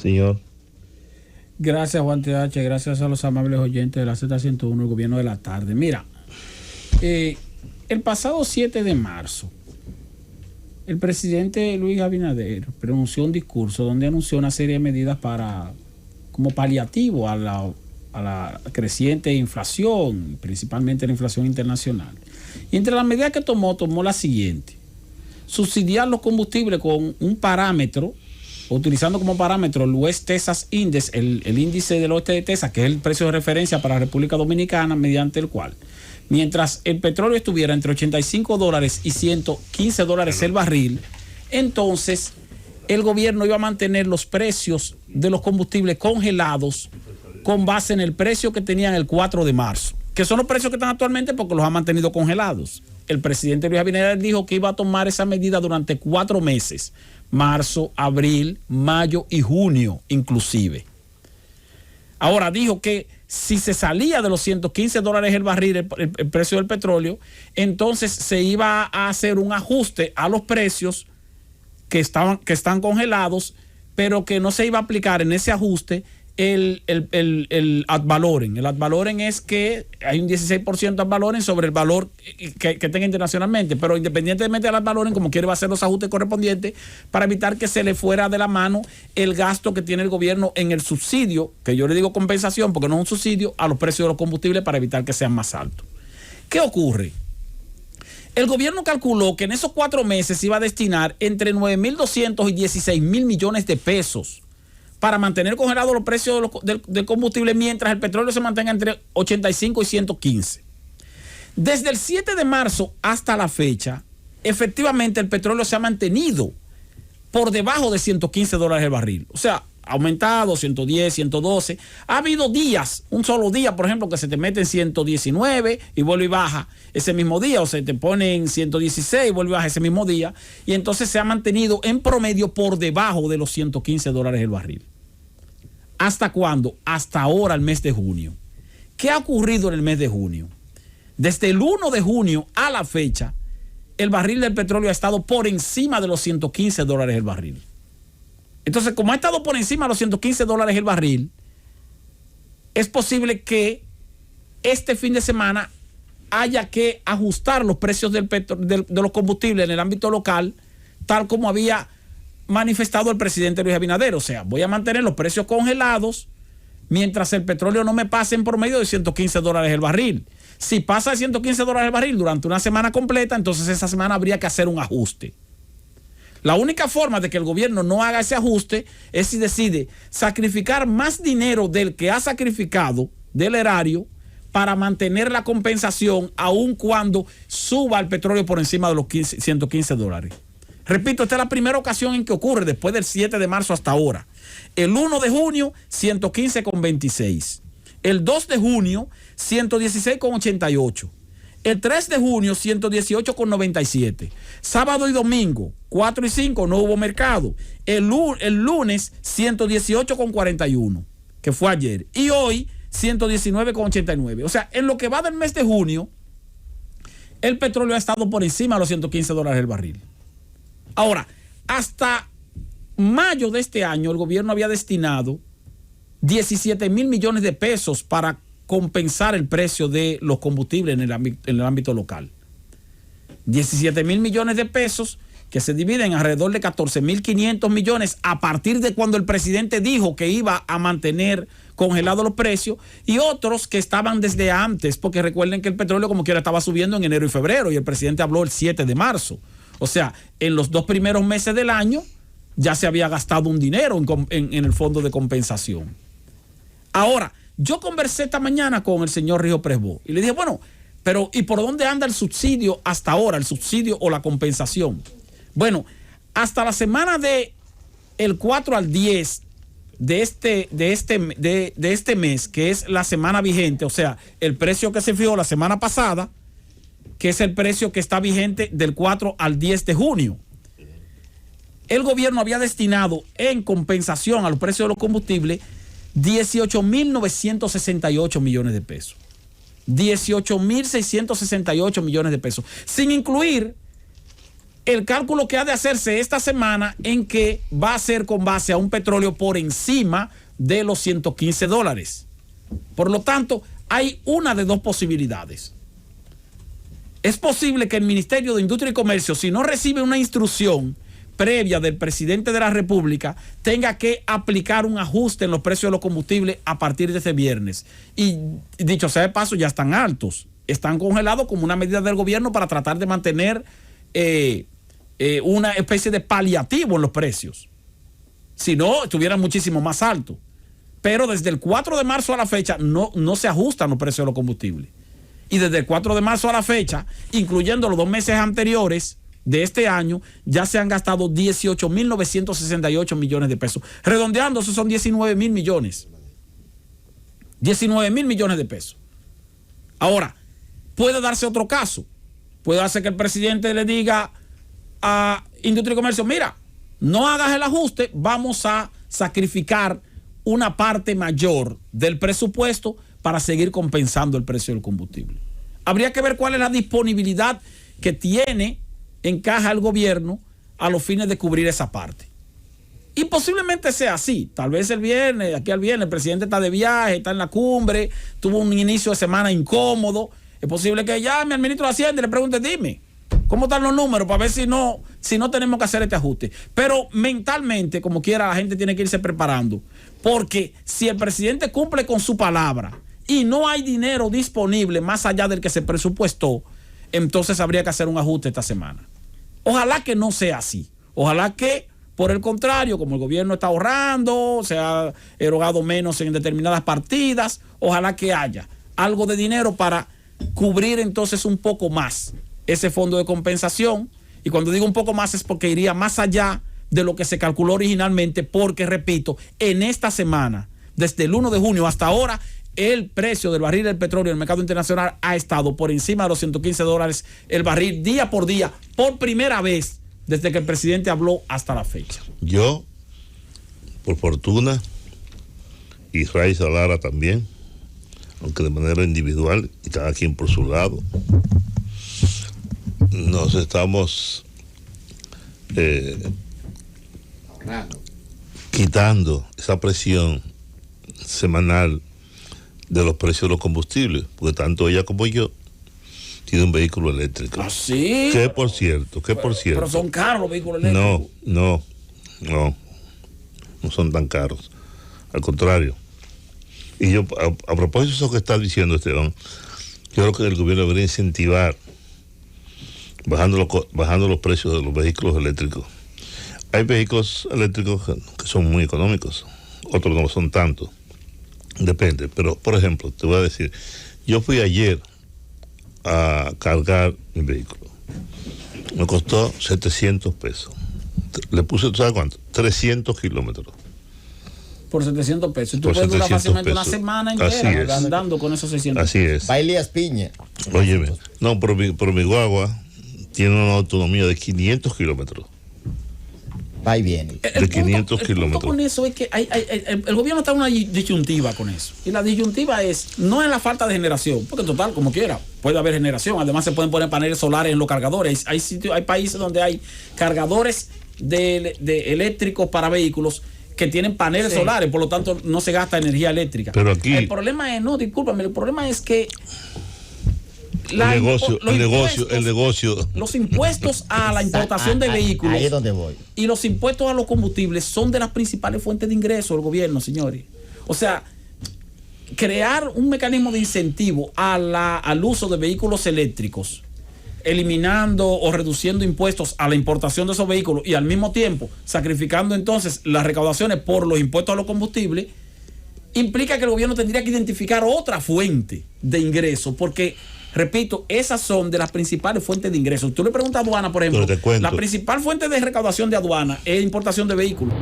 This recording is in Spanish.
señor. Gracias, Juan TH. Gracias a los amables oyentes de la Z101, el gobierno de la tarde. Mira, el pasado 7 de marzo, el presidente Luis Abinader pronunció un discurso donde anunció una serie de medidas como paliativo a la creciente inflación, principalmente la inflación internacional. Y entre las medidas que tomó la siguiente: subsidiar los combustibles con un parámetro, utilizando como parámetro el West Texas Index, el índice del oeste de Texas, que es el precio de referencia para la República Dominicana, mediante el cual, mientras el petróleo estuviera entre $85 y $115 el barril, entonces el gobierno iba a mantener los precios de los combustibles congelados con base en el precio que tenían el 4 de marzo, que son los precios que están actualmente porque los ha mantenido congelados. El presidente Luis Abinader dijo que iba a tomar esa medida durante 4 meses, marzo, abril, mayo y junio inclusive. Ahora dijo que si se salía de los $115 el barril, el precio del petróleo, entonces se iba a hacer un ajuste a los precios que están congelados, pero que no se iba a aplicar en ese ajuste el ad valorem. El ad valorem es que hay un 16% ad valorem sobre el valor que tenga internacionalmente, pero independientemente del ad valorem, como quiere, va a hacer los ajustes correspondientes para evitar que se le fuera de la mano el gasto que tiene el gobierno en el subsidio, que yo le digo compensación porque no es un subsidio, a los precios de los combustibles para evitar que sean más altos. ¿Qué ocurre? El gobierno calculó que en esos 4 meses iba a destinar entre 9.200 y 16.000 millones de pesos para mantener congelados los precios del combustible mientras el petróleo se mantenga entre 85 y 115. Desde el 7 de marzo hasta la fecha, efectivamente el petróleo se ha mantenido por debajo de $115 el barril. O sea, ha aumentado 110, 112. Ha habido días, un solo día, por ejemplo, que se te mete en 119 y vuelve y baja ese mismo día, o se te pone en 116 y vuelve y baja ese mismo día. Y entonces se ha mantenido en promedio por debajo de los $115 el barril. ¿Hasta cuándo? Hasta ahora, el mes de junio. ¿Qué ha ocurrido en el mes de junio? Desde el 1 de junio a la fecha, el barril del petróleo ha estado por encima de los $115 el barril. Entonces, como ha estado por encima de los $115 el barril, es posible que este fin de semana haya que ajustar los precios de los combustibles en el ámbito local, tal como había manifestado el presidente Luis Abinader. O sea, voy a mantener los precios congelados mientras el petróleo no me pase en promedio de $115 el barril. Si pasa de $115 el barril durante una semana completa, entonces esa semana habría que hacer un ajuste. La única forma de que el gobierno no haga ese ajuste es si decide sacrificar más dinero del que ha sacrificado del erario para mantener la compensación aun cuando suba el petróleo por encima de los $115. Repito, esta es la primera ocasión en que ocurre después del 7 de marzo hasta ahora. El 1 de junio, 115,26. El 2 de junio, 116,88. El 3 de junio, 118,97. Sábado y domingo, 4 y 5, no hubo mercado. El lunes, 118,41, que fue ayer. Y hoy, 119,89. O sea, en lo que va del mes de junio, el petróleo ha estado por encima de los $115 el barril. Ahora, hasta mayo de este año, el gobierno había destinado 17,000 millones de pesos para compensar el precio de los combustibles en el ámbito local. 17,000 millones de pesos que se dividen alrededor de 14,500 millones a partir de cuando el presidente dijo que iba a mantener congelados los precios, y otros que estaban desde antes, porque recuerden que el petróleo como quiera estaba subiendo en enero y febrero y el presidente habló el 7 de marzo. O sea, en los 2 primeros meses del año ya se había gastado un dinero en el fondo de compensación. Ahora, yo conversé esta mañana con el señor Rijo Presbó y le dije, bueno, pero ¿y por dónde anda el subsidio hasta ahora, el subsidio o la compensación? Bueno, hasta la semana del 4 al 10 de este mes, que es la semana vigente, o sea, el precio que se fijó la semana pasada, que es el precio que está vigente del 4 al 10 de junio. El gobierno había destinado en compensación a los precios de los combustibles 18,968 millones de pesos. 18,668 millones de pesos, sin incluir el cálculo que ha de hacerse esta semana en que va a ser con base a un petróleo por encima de los $115. Por lo tanto, hay una de dos posibilidades. Es posible que el Ministerio de Industria y Comercio, si no recibe una instrucción previa del presidente de la República, tenga que aplicar un ajuste en los precios de los combustibles a partir de este viernes. Y dicho sea de paso, ya están altos, están congelados como una medida del gobierno para tratar de mantener una especie de paliativo en los precios. Si no, estuvieran muchísimo más altos. Pero desde el 4 de marzo a la fecha no se ajustan los precios de los combustibles. Y desde el 4 de marzo a la fecha, incluyendo los 2 meses anteriores de este año, ya se han gastado 18.968 millones de pesos. Redondeando, esos son 19.000 millones. 19.000 millones de pesos. Ahora, puede darse otro caso. Puede hacer que el presidente le diga a Industria y Comercio, mira, no hagas el ajuste, vamos a sacrificar una parte mayor del presupuesto para seguir compensando el precio del combustible. Habría que ver cuál es la disponibilidad que tiene en caja el gobierno a los fines de cubrir esa parte. Y posiblemente sea así. Tal vez el viernes, el presidente está de viaje, está en la cumbre, tuvo un inicio de semana incómodo. Es posible que llame al ministro de Hacienda y le pregunte, dime, ¿cómo están los números? Para ver si no tenemos que hacer este ajuste. Pero mentalmente, como quiera, la gente tiene que irse preparando. Porque si el presidente cumple con su palabra y no hay dinero disponible más allá del que se presupuestó, entonces habría que hacer un ajuste esta semana. Ojalá que no sea así. Ojalá que, por el contrario, como el gobierno está ahorrando, se ha erogado menos en determinadas partidas, ojalá que haya algo de dinero para cubrir entonces un poco más ese fondo de compensación. Y cuando digo un poco más es porque iría más allá de lo que se calculó originalmente, porque, repito, en esta semana, desde el 1 de junio hasta ahora, el precio del barril del petróleo en el mercado internacional ha estado por encima de los $115 el barril día por día, por primera vez desde que el presidente habló hasta la fecha. Yo, por fortuna, y Raiza Lara también, aunque de manera individual y cada quien por su lado, nos estamos quitando esa presión semanal de los precios de los combustibles, porque tanto ella como yo tienen un vehículo eléctrico. ¿Ah, sí? Que por cierto. Pero son caros los vehículos eléctricos. No son tan caros. Al contrario. Y yo, a propósito de eso que está diciendo Esteban, yo creo que el gobierno debería incentivar bajando los precios de los vehículos eléctricos. Hay vehículos eléctricos que son muy económicos, otros no son tanto. Depende, pero por ejemplo, te voy a decir, yo fui ayer a cargar mi vehículo. Me costó 700 pesos. Le puse, ¿sabes cuánto? 300 kilómetros. Por 700 pesos. Tú Por puedes durar 700 fácilmente una pesos. semana Así entera es. andando con esos 600 Así es. Bailías Piña. Óyeme, no, pero mi guagua tiene una autonomía de 500 kilómetros. Va y viene. De 500 El kilómetros. punto con eso es que el gobierno está en una disyuntiva con eso. Y la disyuntiva no es la falta de generación, porque en total, como quiera, puede haber generación. Además, se pueden poner paneles solares en los cargadores. Hay países donde hay cargadores de eléctricos para vehículos que tienen paneles solares, por lo tanto, no se gasta energía eléctrica. Pero aquí el problema es, discúlpame, el problema es que el negocio. Los impuestos a la importación de vehículos. Ahí es donde voy. Y los impuestos a los combustibles son de las principales fuentes de ingreso del gobierno, señores. O sea, crear un mecanismo de incentivo al uso de vehículos eléctricos, eliminando o reduciendo impuestos a la importación de esos vehículos y al mismo tiempo sacrificando entonces las recaudaciones por los impuestos a los combustibles, implica que el gobierno tendría que identificar otra fuente de ingreso, porque, repito, esas son de las principales fuentes de ingresos. Tú le preguntas a aduana, por ejemplo, la principal fuente de recaudación de aduana es importación de vehículos.